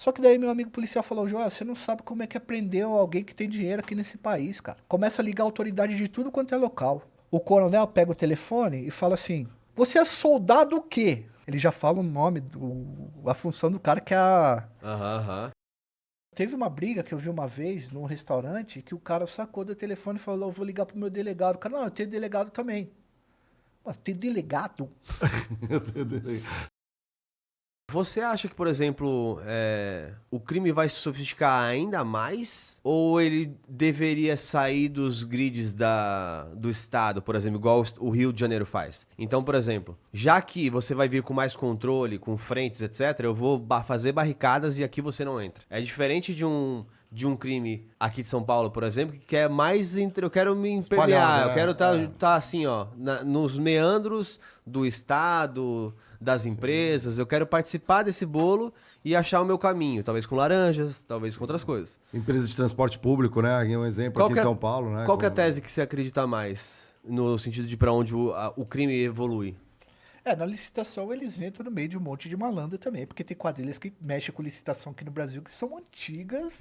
Só que daí meu amigo policial falou, João, você não sabe como é que prendeu alguém que tem dinheiro aqui nesse país, cara. Começa a ligar a autoridade de tudo quanto é local. O coronel pega o telefone e fala assim, você é soldado o quê? Ele já fala o nome, a função do cara que é a... Aham. Teve uma briga que eu vi uma vez num restaurante que o cara sacou do telefone e falou, eu vou ligar pro meu delegado. O cara, não, eu tenho delegado também. Mas tem delegado? Você acha que, por exemplo, o crime vai se sofisticar ainda mais? Ou ele deveria sair dos grids do Estado, por exemplo, igual o Rio de Janeiro faz? Então, por exemplo, já que você vai vir com mais controle, com frentes, etc., eu vou fazer barricadas e aqui você não entra. É diferente de um crime aqui de São Paulo, por exemplo, que é mais... Eu quero me empenhar, eu quero estar assim, ó, nos meandros do Estado, das empresas, eu quero participar desse bolo e achar o meu caminho, talvez com laranjas, talvez com outras coisas. Empresa de transporte público, né? Um exemplo aqui em São Paulo, né? Qual que é a tese que você acredita mais, no sentido de para onde o crime evolui? Na licitação eles entram no meio de um monte de malandro também, porque tem quadrilhas que mexem com licitação aqui no Brasil que são antigas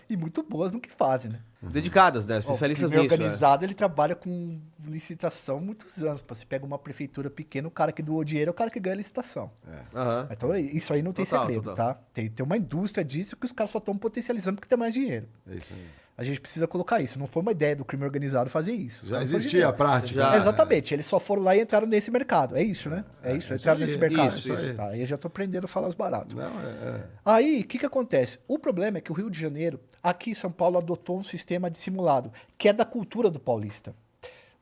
e muito boas no que fazem, né? Dedicadas, né? Especialistas O crime nisso. organizado, ele trabalha com licitação há muitos anos. Você pega uma prefeitura pequena, o cara que doou dinheiro é o cara que ganha a licitação. Então isso aí não tem segredo, tá? Tem uma indústria disso que os caras só estão potencializando porque tem mais dinheiro. É isso aí. A gente precisa colocar isso. Não foi uma ideia do crime organizado fazer isso. Já existia a prática. Exatamente. Eles só foram lá e entraram nesse mercado. É isso, né? É isso. Entraram nesse mercado. Isso aí. Tá, aí eu já tô aprendendo a falar os baratos. Não, Aí, o que acontece? O problema é que o Rio de Janeiro, aqui em São Paulo, adotou um sistema de simulado, que é da cultura do paulista.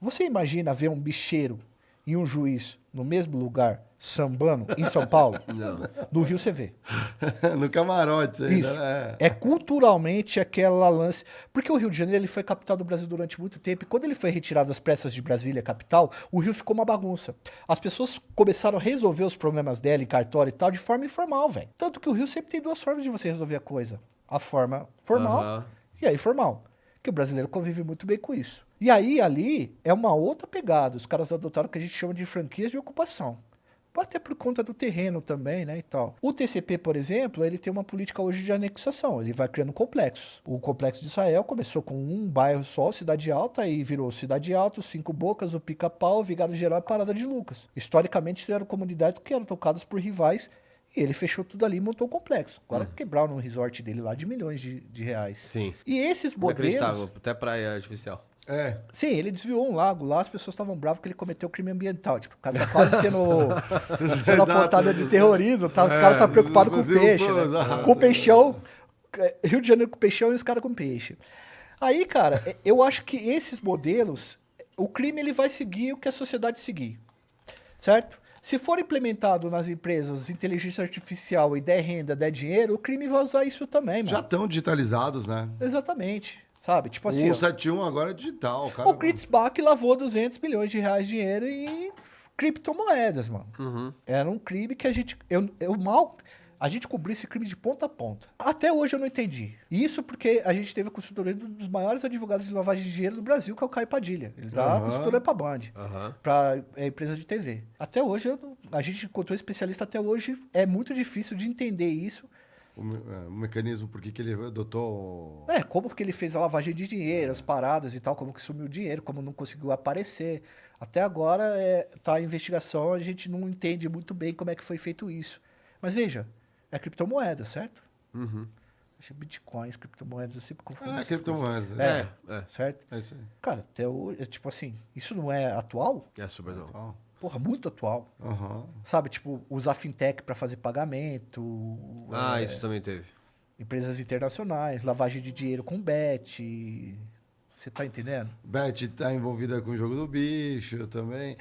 Você imagina ver um bicheiro e um juiz no mesmo lugar, sambando, em São Paulo? Não. No Rio você vê. No camarote ainda, Isso. né? É culturalmente aquela lance. Porque o Rio de Janeiro ele foi capital do Brasil durante muito tempo. E quando ele foi retirado das pressas de Brasília, capital, o Rio ficou uma bagunça. As pessoas começaram a resolver os problemas dela em cartório e tal de forma informal, velho. Tanto que o Rio sempre tem duas formas de você resolver a coisa: a forma formal e a informal. Que o brasileiro convive muito bem com isso. E aí, ali, é uma outra pegada. Os caras adotaram o que a gente chama de franquias de ocupação. Até por conta do terreno também, né, e tal. O TCP, por exemplo, ele tem uma política hoje de anexação. Ele vai criando complexos. O Complexo de Israel começou com um bairro só, Cidade Alta, e virou Cidade Alta, Cinco Bocas, o Pica-Pau, Vigário Geral e Parada de Lucas. Historicamente, eram comunidades que eram tocadas por rivais, e ele fechou tudo ali e montou um complexo. Agora quebraram um resort dele lá de milhões de reais. Sim. E esses modelos... Inacreditável, até praia artificial. Sim, ele desviou um lago lá, as pessoas estavam bravas que ele cometeu crime ambiental. Tipo, o cara tá quase sendo apontado de terrorismo, tá? Os caras estão preocupados com o peixe, né? Com o peixão. Rio de Janeiro com peixão e os caras com peixe. Aí, cara, eu acho que esses modelos, o crime ele vai seguir o que a sociedade seguir. Certo? Se for implementado nas empresas inteligência artificial e der renda, der dinheiro, o crime vai usar isso também, mano. Já estão digitalizados, né? Exatamente. Sabe? Tipo assim... O 171 agora é digital, cara. O Kritzbach lavou 200 milhões de reais de dinheiro em criptomoedas, mano. Era um crime que a gente... A gente cobriu esse crime de ponta a ponta. Até hoje eu não entendi. Isso porque a gente teve a consultoria dos maiores advogados de lavagem de dinheiro do Brasil, que é o Caio Padilha. Ele dá consultoria pra Band, pra empresa de TV. Até hoje, a gente encontrou especialista até hoje. É muito difícil de entender isso. O mecanismo, por que ele adotou... Como que ele fez a lavagem de dinheiro, as paradas e tal, como que sumiu o dinheiro, como não conseguiu aparecer. Até agora tá a investigação, a gente não entende muito bem como é que foi feito isso. Mas veja, é criptomoeda, certo? Acho que bitcoins, criptomoedas, eu sempre confundo. Criptomoedas. Certo? É isso aí. Cara, até hoje, tipo assim, isso não é atual? É super atual. Porra, muito atual. Sabe, tipo, usar fintech para fazer pagamento. Isso também teve. Empresas internacionais, lavagem de dinheiro com bet. Você tá entendendo? Bet tá envolvida com o jogo do bicho também.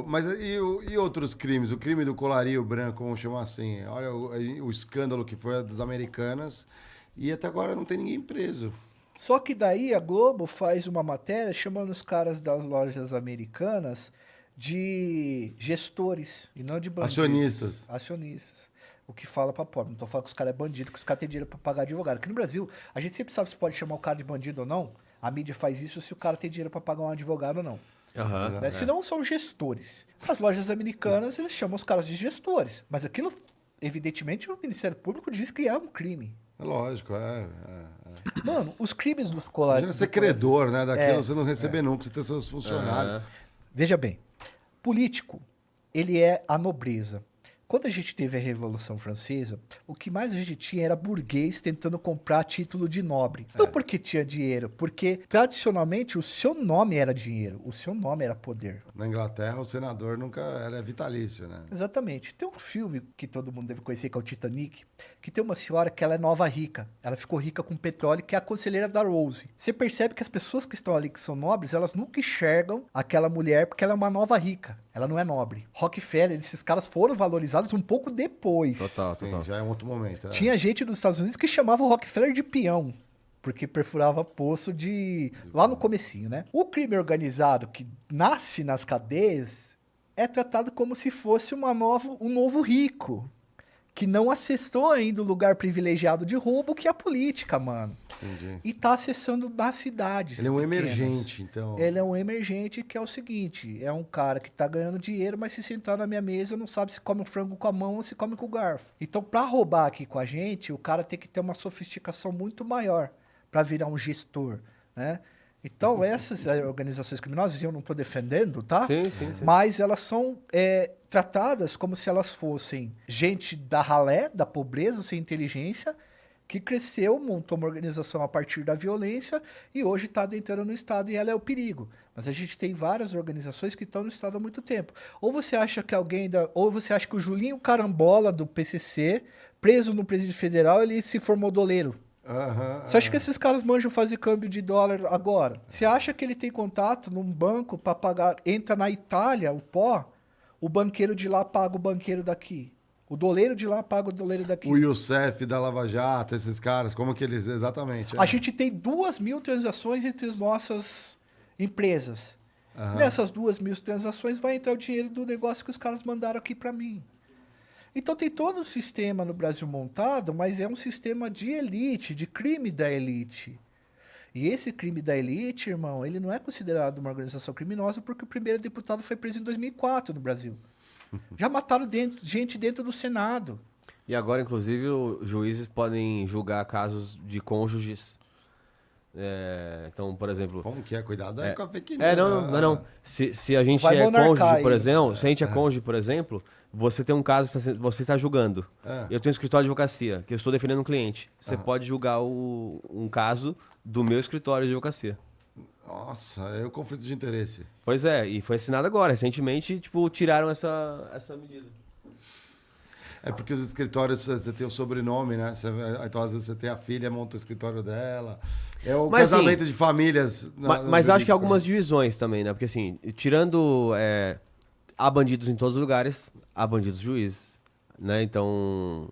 Mas e outros crimes? O crime do colarinho branco, vamos chamar assim. Olha o escândalo que foi a das Americanas. E até agora não tem ninguém preso. Só que daí a Globo faz uma matéria chamando os caras das lojas americanas de gestores e não de bandidos. Acionistas. O que fala pra pobre. Não tô falando que os caras é bandido, que os caras têm dinheiro pra pagar advogado. Aqui no Brasil, a gente sempre sabe se pode chamar o cara de bandido ou não. A mídia faz isso se o cara tem dinheiro pra pagar um advogado ou não. Se não, são gestores. As lojas americanas, eles chamam os caras de gestores. Mas aquilo, evidentemente, o Ministério Público diz que é um crime. É lógico, Mano, os crimes dos Imagina colarinhos... ser credor, né? Daquilo você não receber nunca, você ter seus funcionários. Veja bem, político, ele é a nobreza. Quando a gente teve a Revolução Francesa, o que mais a gente tinha era burguês tentando comprar título de nobre. Não porque tinha dinheiro, porque tradicionalmente o seu nome era dinheiro, o seu nome era poder. Na Inglaterra, o senador nunca era vitalício, né? Exatamente. Tem um filme que todo mundo deve conhecer, que é o Titanic, que tem uma senhora que ela é nova rica. Ela ficou rica com petróleo, que é a conselheira da Rose. Você percebe que as pessoas que estão ali, que são nobres, elas nunca enxergam aquela mulher porque ela é uma nova rica. Ela não é nobre. Rockefeller, esses caras foram valorizados um pouco depois. Total, Sim, total. já é um outro momento. Tinha gente nos Estados Unidos que chamava o Rockefeller de peão, porque perfurava poço de... lá no comecinho, né? O crime organizado que nasce nas cadeias é tratado como se fosse um novo rico, que não acessou ainda o lugar privilegiado de roubo que é a política, mano. Entendi. E tá acessando nas cidades Ele é um pequenas. emergente, então. Ele é um emergente que é o seguinte, é um cara que tá ganhando dinheiro, mas se sentar na minha mesa não sabe se come um frango com a mão ou se come com o garfo. Então, pra roubar aqui com a gente, o cara tem que ter uma sofisticação muito maior pra virar um gestor, né? Então, essas organizações criminosas, eu não tô defendendo, tá? Sim, sim, sim. Mas elas são tratadas como se elas fossem gente da ralé, da pobreza, sem inteligência, que cresceu, montou uma organização a partir da violência e hoje está adentrando no Estado e ela é o perigo. Mas a gente tem várias organizações que estão no Estado há muito tempo. Ou você acha que ou você acha que o Julinho Carambola do PCC, preso no Presídio Federal, ele se formou doleiro? Você acha que esses caras manjam fazer câmbio de dólar agora? Você acha que ele tem contato num banco para pagar, entra na Itália, o pó, o banqueiro de lá paga o banqueiro daqui? O doleiro de lá paga o doleiro daqui. O Youssef da Lava Jato, esses caras, como que eles... Exatamente. A gente tem 2.000 transações entre as nossas empresas. Nessas 2.000 transações vai entrar o dinheiro do negócio que os caras mandaram aqui para mim. Então tem todo um sistema no Brasil montado, mas é um sistema de elite, de crime da elite. E esse crime da elite, irmão, ele não é considerado uma organização criminosa porque o primeiro deputado foi preso em 2004 no Brasil. Já mataram gente dentro do Senado. E agora, inclusive, os juízes podem julgar casos de cônjuges. Então, por exemplo... Como que é? Cuidado aí com a fake news. Não. Se a gente Vai é monarcar cônjuge, por aí. exemplo, se a gente é cônjuge, por exemplo, você tem um caso, você está julgando. Eu tenho um escritório de advocacia, que eu estou defendendo um cliente. Você pode julgar um caso do meu escritório de advocacia. Nossa, é o conflito de interesse. Pois é, e foi assinado agora. Recentemente, tipo, tiraram essa medida. É porque os escritórios, você tem o sobrenome, né? Então, às vezes, você tem a filha, monta o escritório dela. É o Mas, casamento assim, de famílias. Mas acho que há algumas divisões também, né? Porque, assim, tirando... há bandidos em todos os lugares, há bandidos juízes, né? Então,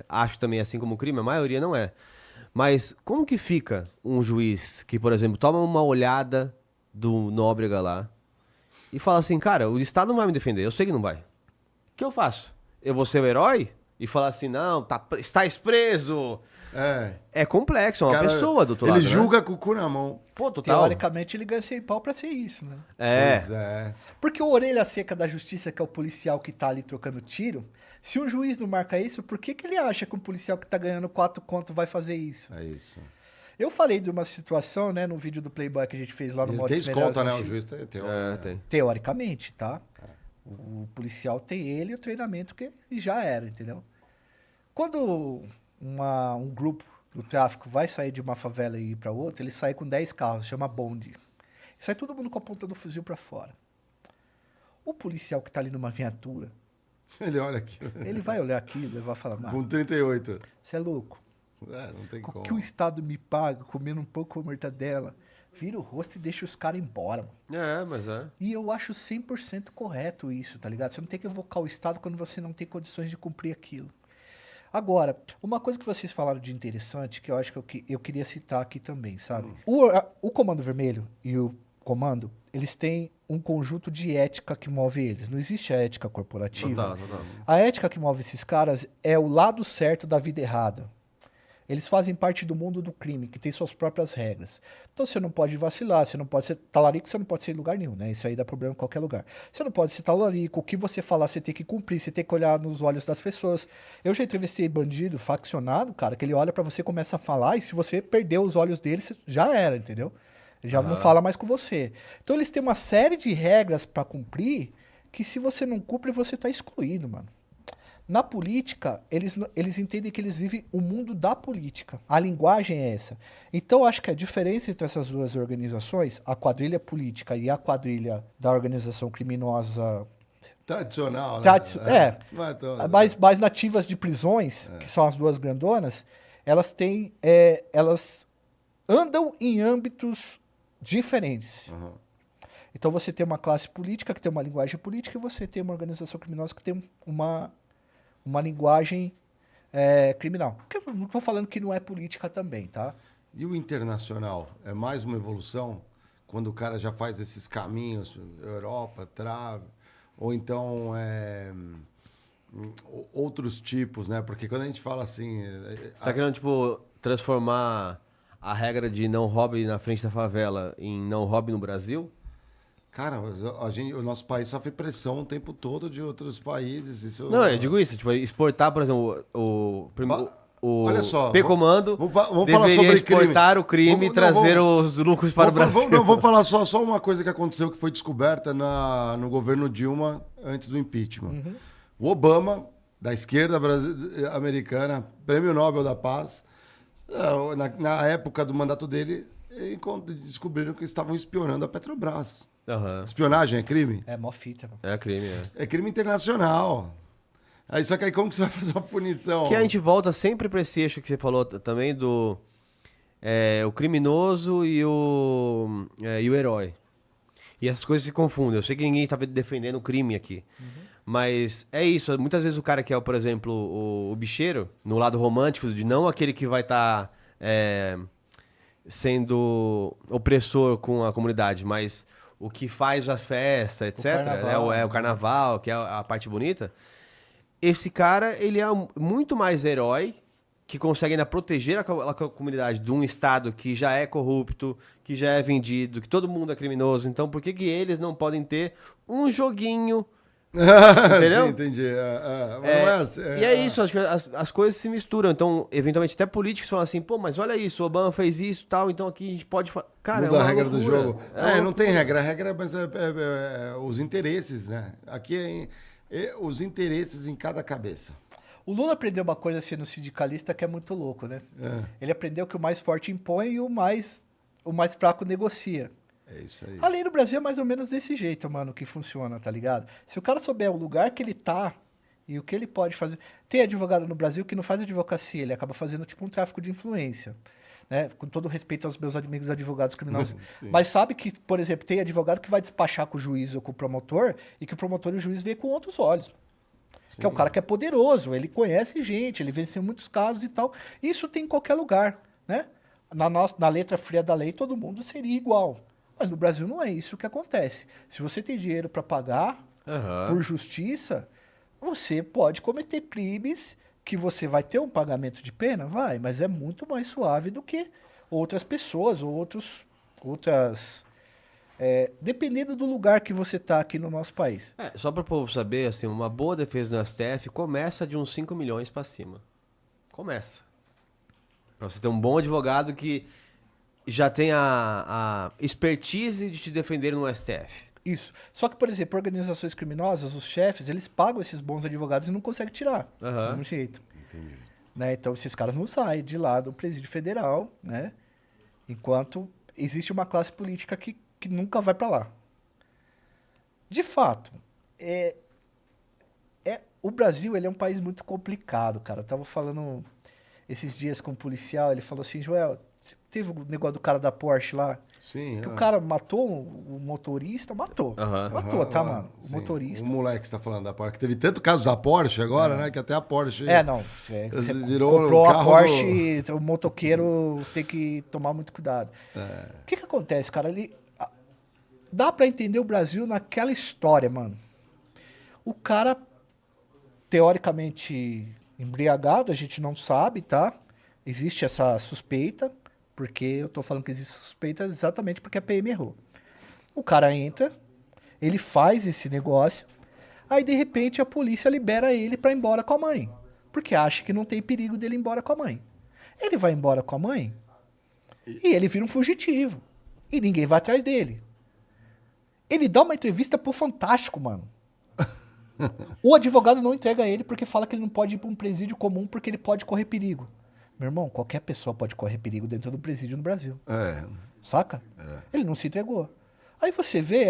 acho também, assim como o crime, a maioria não é. Mas como que fica um juiz que, por exemplo, toma uma olhada do Nóbrega lá e fala assim, cara, o Estado não vai me defender, eu sei que não vai. O que eu faço? Eu vou ser o herói? E falar assim, não, estás preso. É complexo, é uma pessoa do outro lado, ele julga né? com o cu na mão. Pô, total. Teoricamente, ele ganha 100 pau pra ser isso, né? Pois é. Porque o orelha seca da justiça, que é o policial que tá ali trocando tiro, se um juiz não marca isso, por que ele acha que um policial que tá ganhando 4 conto vai fazer isso? É isso. Eu falei de uma situação, né, no vídeo do Playboy que a gente fez lá no Ele Modos tem escolta, né? Melhores O do juiz tem. Tem. Teoricamente, tá? O policial tem ele e o treinamento que já era, entendeu? Quando um grupo do tráfico vai sair de uma favela e ir para outra, ele sai com 10 carros, chama bonde. Sai todo mundo com a ponta do fuzil para fora. O policial que tá ali numa viatura, Ele olha aqui. ele vai olhar aquilo e vai falar, mano, Com 38. você é louco? Não tem Com como. que o Estado me paga comendo um pouco de mortadela? Vira o rosto e deixa os caras embora, mano. Mas é. E eu acho 100% correto isso, tá ligado? Você não tem que evocar o Estado quando você não tem condições de cumprir aquilo. Agora, uma coisa que vocês falaram de interessante, que eu acho que eu queria citar aqui também, sabe? O Comando Vermelho e o Comando, eles têm um conjunto de ética que move eles. Não existe a ética corporativa. Total. A ética que move esses caras é o lado certo da vida errada. eles fazem parte do mundo do crime, que tem suas próprias regras. Então você não pode vacilar, você não pode ser talarico, você não pode ser em lugar nenhum, né? Isso aí dá problema em qualquer lugar. Você não pode ser talarico, o que você falar você tem que cumprir, você tem que olhar nos olhos das pessoas. Eu já entrevistei bandido, faccionado, cara, que ele olha pra você, começa a falar, e se você perdeu os olhos dele, você já era, entendeu? Ele já não fala mais com você. Então eles têm uma série de regras pra cumprir, que se você não cumpre, você tá excluído, mano. Na política, eles entendem que eles vivem o mundo da política. A linguagem é essa. Então, acho que a diferença entre essas duas organizações, a quadrilha política e a quadrilha da organização criminosa... Tradicional, né? Não é tão- mais nativas de prisões, que são as duas grandonas, elas têm... elas andam em âmbitos diferentes. Uhum. Então, você tem uma classe política que tem uma linguagem política e você tem uma organização criminosa que tem uma linguagem criminal. Porque eu não estou falando que não é política também, tá? E o internacional? É mais uma evolução? Quando o cara já faz esses caminhos, Europa, trave, ou então outros tipos, né? Porque quando a gente fala assim... Você tá querendo, tipo, transformar a regra de não roube na frente da favela em não roube no Brasil? Cara, o nosso país sofre pressão o tempo todo de outros países. Isso, Não, eu digo isso, tipo, exportar, por exemplo, o olha só, P-Comando vamos falar deveria sobre exportar o crime e trazer os lucros para o Brasil. Vou falar só uma coisa que aconteceu que foi descoberta no governo Dilma antes do impeachment. Uhum. O Obama, da esquerda americana, Prêmio Nobel da Paz, na época do mandato dele, descobriram que estavam espionando a Petrobras. Uhum. Espionagem é crime? É mó fita, mano. É crime, É crime internacional. Aí, só que aí como que você vai fazer uma punição? Que a gente volta sempre para esse eixo que você falou também do o criminoso e o herói. E essas coisas se confundem. Eu sei que ninguém tá defendendo o crime aqui. Mas é isso. Muitas vezes o cara que é, por exemplo, o bicheiro, no lado romântico, de não aquele que vai estar sendo opressor com a comunidade, mas o que faz a festa, etc. Carnaval, né? O carnaval, que é a parte bonita. Esse cara, ele é muito mais herói, que consegue ainda proteger a comunidade de um Estado que já é corrupto, que já é vendido, que todo mundo é criminoso. Então, por que eles não podem ter um joguinho? Entendeu? Sim, entendi. Mas e é isso, acho que as coisas se misturam. Então, eventualmente, até políticos falam assim, pô, mas olha isso, o Obama fez isso e tal, então aqui a gente pode... Cara, muda é uma a regra do loucura. jogo. Não tem regra. A regra mas os interesses, né? Aqui os interesses em cada cabeça. O Lula aprendeu uma coisa sendo sindicalista que é muito louco, né? Ele aprendeu que o mais forte impõe e o mais fraco negocia. É isso aí. A lei no Brasil é mais ou menos desse jeito, mano, que funciona, tá ligado? Se o cara souber o lugar que ele tá e o que ele pode fazer... Tem advogado no Brasil que não faz advocacia, ele acaba fazendo tipo um tráfico de influência, né? Com todo respeito aos meus amigos advogados criminosos. Mas sabe que, por exemplo, tem advogado que vai despachar com o juiz ou com o promotor e que o promotor e o juiz veem com outros olhos. Sim. Que é um cara que é poderoso, ele conhece gente, ele venceu muitos casos e tal. Isso tem em qualquer lugar, né? Na letra fria da lei, todo mundo seria igual. Mas no Brasil não é isso que acontece. Se você tem dinheiro para pagar por justiça, você pode cometer crimes que você vai ter um pagamento de pena? Vai, mas é muito mais suave do que outras pessoas ou outras... dependendo do lugar que você tá aqui no nosso país. Só para o povo saber, assim, uma boa defesa no STF começa de uns 5 milhões para cima. Começa. Para você ter um bom advogado que já tem a expertise de te defender no STF. Isso. Só que, por exemplo, organizações criminosas, os chefes, eles pagam esses bons advogados e não conseguem tirar. Do mesmo jeito. Entendi. Né? Então, esses caras não saem de lá do presídio federal, né? Enquanto existe uma classe política que nunca vai para lá. De fato, o Brasil ele é um país muito complicado, cara. Eu tava falando esses dias com um policial, ele falou assim, Joel, teve o negócio do cara da Porsche lá, Sim. que o cara matou o motorista, matou, tá, mano? O Sim. motorista. O moleque que você tá falando da Porsche, que teve tanto caso da Porsche agora, né? Que até a Porsche... Não, você virou comprou o a carro Porsche, o motoqueiro tem que tomar muito cuidado. O que acontece, cara? Dá pra entender o Brasil naquela história, mano. O cara, teoricamente embriagado, a gente não sabe, tá? Existe essa suspeita, porque eu tô falando que existe suspeita exatamente porque a PM errou. O cara entra, ele faz esse negócio, aí de repente a polícia libera ele pra ir embora com a mãe, porque acha que não tem perigo dele ir embora com a mãe. Ele vai embora com a mãe e ele vira um fugitivo. E ninguém vai atrás dele. Ele dá uma entrevista pro Fantástico, mano. O advogado não entrega ele porque fala que ele não pode ir pra um presídio comum porque ele pode correr perigo. Meu irmão, qualquer pessoa pode correr perigo dentro do presídio no Brasil. Saca? Ele não se entregou. Aí você vê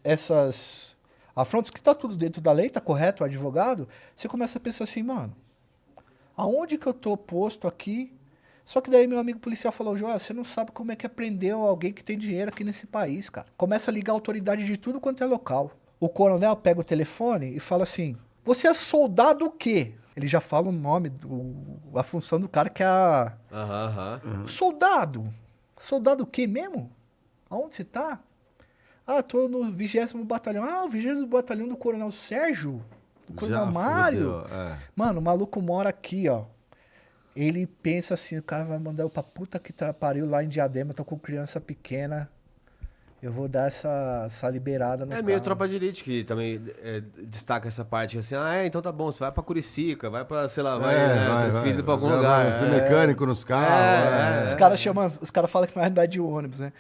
essas afrontas que tá tudo dentro da lei, tá correto o advogado, você começa a pensar assim, mano, aonde que eu tô posto aqui? Só que daí meu amigo policial falou, João, você não sabe como é que prendeu alguém que tem dinheiro aqui nesse país, cara. Começa a ligar a autoridade de tudo quanto é local. O coronel pega o telefone e fala assim, você é soldado o quê? Ele já fala o nome, a função do cara que é a... Soldado? Soldado o quê mesmo? Aonde você tá? Ah, tô no 20º batalhão. Ah, o 20º batalhão do coronel Sérgio? Do coronel Mário? Mano, o maluco mora aqui, ó. Ele pensa assim, o cara vai mandar eu pra puta que pariu lá em Diadema, tô com criança pequena, eu vou dar essa liberada no É carro. meio Tropa de Elite que também destaca essa parte, assim, então tá bom, você vai pra Curicica, vai pra, sei lá, vai transferido pra algum lugar. Vai ser mecânico nos carros. Os caras falam que vai andar de ônibus, né?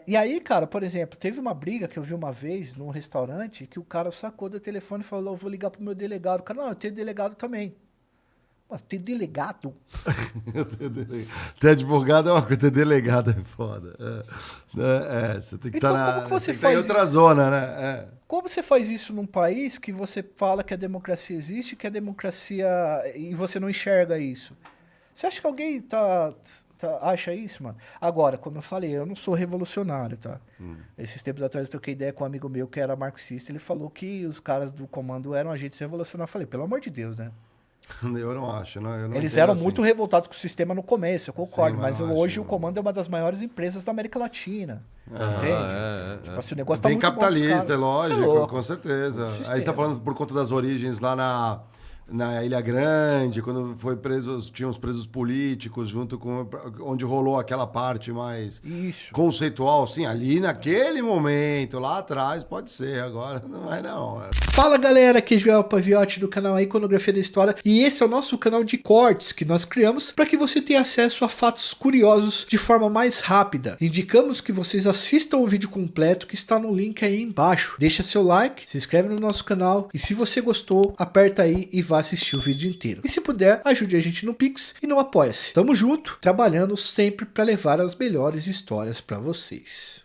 E aí, cara, por exemplo, teve uma briga que eu vi uma vez num restaurante que o cara sacou do telefone e falou, eu vou ligar pro meu delegado. O cara, não, eu tenho delegado também. Mas ter delegado? Ter advogado é uma coisa, ter delegado é foda. Você tem que Então, estar como que você em faz outra isso? zona, né? Como você faz isso num país que você fala que a democracia existe, que a democracia... e você não enxerga isso? Você acha que alguém acha isso, mano? Agora, como eu falei, eu não sou revolucionário, tá? Esses tempos atrás eu troquei ideia com um amigo meu que era marxista, ele falou que os caras do comando eram agentes revolucionários. Eu falei, pelo amor de Deus, né? Eu não acho, não. Eu não Eles entendo eram assim. muito revoltados com o sistema no começo, eu concordo, Sim, mas mas não hoje acho. o comando é uma das maiores empresas da América Latina. Entende? Tipo assim, o negócio tá Bem muito bom pros capitalista, caras. é lógico, Você é louco. com certeza. O Aí você tá sistema. falando por conta das origens lá na Ilha Grande, quando tinham os presos políticos, junto com onde rolou aquela parte mais Isso. conceitual, sim, ali naquele momento, lá atrás, pode ser, agora não é não. Fala galera, aqui é Joel Paviotti do canal A Iconografia da História e esse é o nosso canal de cortes que nós criamos para que você tenha acesso a fatos curiosos de forma mais rápida. Indicamos que vocês assistam o vídeo completo que está no link aí embaixo. Deixa seu like, se inscreve no nosso canal e se você gostou, aperta aí e vá assistir o vídeo inteiro. E se puder, ajude a gente no Pix e no Apoia-se. Tamo junto, trabalhando sempre para levar as melhores histórias para vocês.